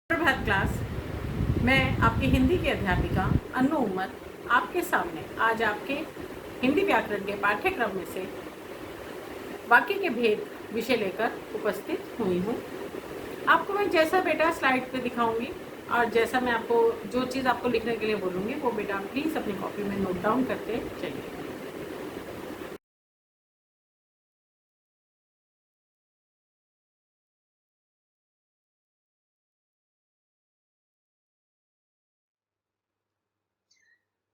प्रभात class. मैं आपकी हिंदी की अध्यापिका अन्नू उमर आपके सामने आज आपके हिंदी व्याकरण के पाठ्यक्रम में से वाक्य के भेद विषय लेकर उपस्थित हुई हूँ। आपको मैं जैसा बेटा स्लाइड पे दिखाऊंगी और जैसा मैं आपको जो चीज़ आपको लिखने के लिए बोलूँगी वो बेटा प्लीज़ अपनी कॉपी में नोट डाउन करते चलिए।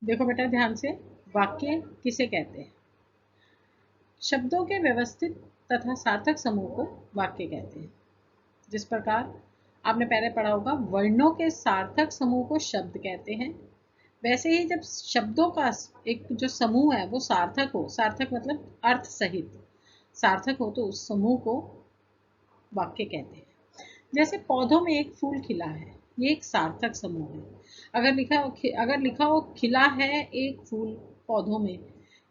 देखो बेटा ध्यान से, वाक्य किसे कहते हैं? शब्दों के व्यवस्थित तथा सार्थक समूह को वाक्य कहते हैं। जिस प्रकार आपने पहले पढ़ा होगा वर्णों के सार्थक समूह को शब्द कहते हैं, वैसे ही जब शब्दों का एक जो समूह है वो सार्थक हो, सार्थक मतलब अर्थ सहित सार्थक हो, तो उस समूह को वाक्य कहते हैं। जैसे पौधों में एक फूल खिला है, ये एक सार्थक समूह है। अगर लिखा हो खिला है एक फूल पौधों में,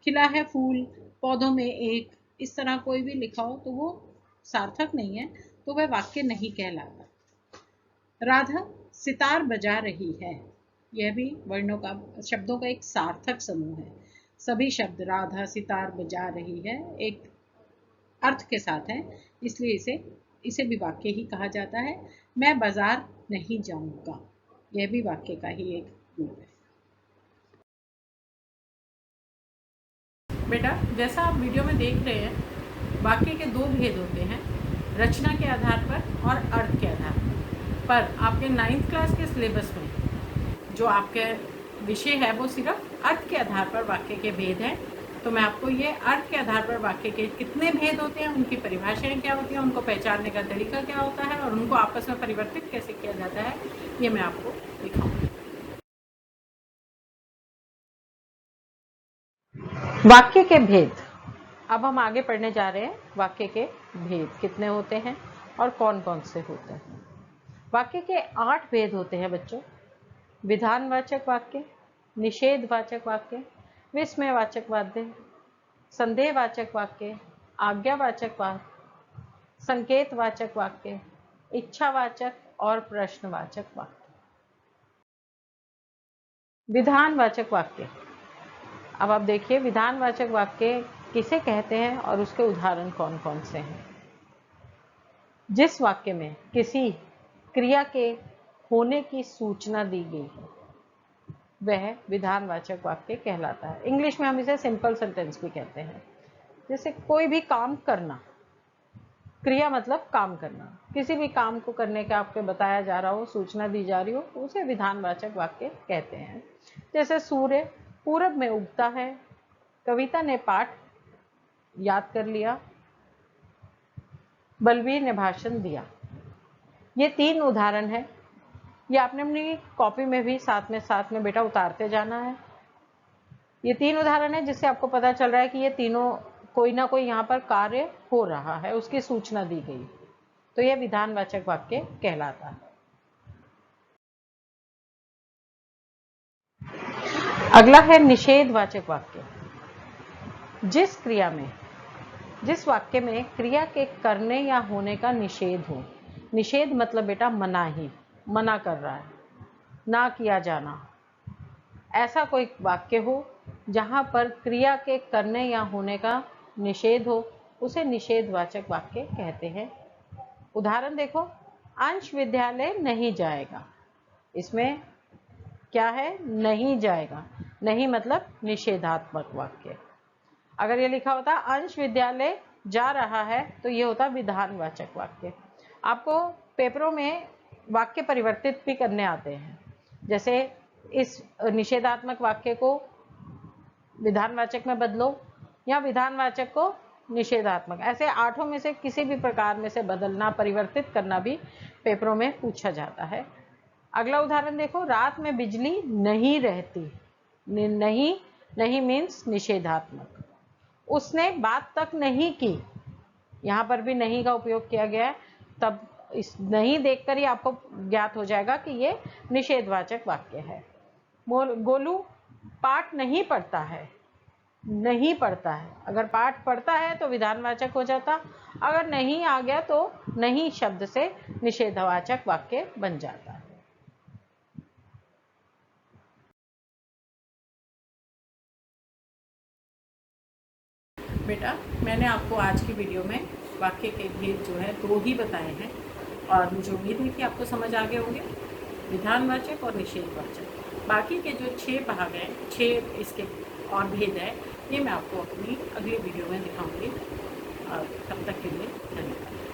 खिला है फूल पौधों में एक, इस तरह कोई भी लिखा हो तो वो सार्थक नहीं है, तो वह वाक्य नहीं कहलाता। राधा सितार बजा रही है, यह भी वर्णों का शब्दों का एक सार्थक समूह है। सभी शब्द राधा सितार बजा रही है एक अर्थ के साथ है, इसलिए इसे भी वाक्य ही कहा जाता है। मैं बाजार नहीं जाऊंगा, यह भी वाक्य का ही एक रूप है। बेटा जैसा आप वीडियो में देख रहे हैं, वाक्य के दो भेद होते हैं, रचना के आधार पर और अर्थ के आधार पर आपके 9th क्लास के सिलेबस में जो आपके विषय है वो सिर्फ अर्थ के आधार पर वाक्य के भेद हैं। तो मैं आपको ये अर्थ के आधार पर वाक्य के कितने भेद होते हैं, उनकी परिभाषाएं क्या होती हैं, उनको पहचानने का तरीका क्या होता है और उनको आपस में परिवर्तित कैसे किया जाता है, ये मैं आपको दिखाऊंगी। वाक्य के भेद। अब हम आगे पढ़ने जा रहे हैं वाक्य के भेद कितने होते हैं और कौन कौन से होते हैं। वाक्य के 8 भेद होते हैं बच्चों। विधानवाचक वाक्य, निषेधवाचक वाक्य, विस्मयवाचक वाक्य, संदेहवाचक वाक्य, आज्ञावाचक वाक्य, संकेतवाचक वाक्य, इच्छावाचक और प्रश्नवाचक वाक्य। विधानवाचक वाक्य। अब आप देखिए विधानवाचक वाक्य किसे कहते हैं और उसके उदाहरण कौन कौन से हैं। जिस वाक्य में किसी क्रिया के होने की सूचना दी गई है वह विधानवाचक वाक्य कहलाता है। इंग्लिश में हम इसे सिंपल सेंटेंस भी कहते हैं। जैसे कोई भी काम करना, क्रिया मतलब काम करना, किसी भी काम को करने का आपको बताया जा रहा हो, सूचना दी जा रही हो, तो उसे विधानवाचक वाक्य कहते हैं। जैसे सूर्य पूरब में उगता है, कविता ने पाठ याद कर लिया, बलवीर ने भाषण दिया। ये 3 उदाहरण है। ये आपने अपनी कॉपी में भी साथ में बेटा उतारते जाना है। ये 3 उदाहरण है जिससे आपको पता चल रहा है कि ये तीनों कोई ना कोई यहाँ पर कार्य हो रहा है, उसकी सूचना दी गई, तो यह विधानवाचक वाक्य कहलाता है। अगला है निषेधवाचक वाक्य। जिस वाक्य में क्रिया के करने या होने का निषेध हो। निषेध मतलब बेटा मनाही, मना कर रहा है, ना किया जाना। ऐसा कोई वाक्य हो जहां पर क्रिया के करने या होने का निषेध हो, उसे निषेधवाचक वाक्य कहते हैं। उदाहरण देखो, अंश विद्यालय नहीं जाएगा। इसमें क्या है? नहीं जाएगा। नहीं मतलब निषेधात्मक वाक्य। अगर ये लिखा होता अंश विद्यालय जा रहा है तो ये होता विधानवाचक वाक्य। आपको पेपरों में वाक्य परिवर्तित भी करने आते हैं। जैसे इस निषेधात्मक वाक्य को विधानवाचक में बदलो या विधानवाचक को निषेधात्मक, ऐसे 8 में से किसी भी प्रकार में से बदलना, परिवर्तित करना भी पेपरों में पूछा जाता है। अगला उदाहरण देखो, रात में बिजली नहीं रहती। नहीं मीन्स निषेधात्मक। उसने बात तक नहीं की, यहाँ पर भी नहीं का उपयोग किया गया है। तब इस नहीं देखकर ही आपको ज्ञात हो जाएगा कि ये निषेधवाचक वाक्य है। गोलू पाठ नहीं पढ़ता है। नहीं पढ़ता है, अगर पाठ पढ़ता है तो विधानवाचक हो जाता, अगर नहीं आ गया तो नहीं शब्द से निषेधवाचक वाक्य बन जाता है। बेटा, मैंने आपको आज की वीडियो में वाक्य के भेद जो है 2 ही बताए हैं और मुझे उम्मीद है कि आपको समझ आ गए होंगे, विधानवाचक और निषेधवाचक। बाकी के जो 6 भाग हैं, 6 इसके और भेद हैं, ये मैं आपको अपनी अगली वीडियो में दिखाऊंगी। और तब तक के लिए धन्यवाद।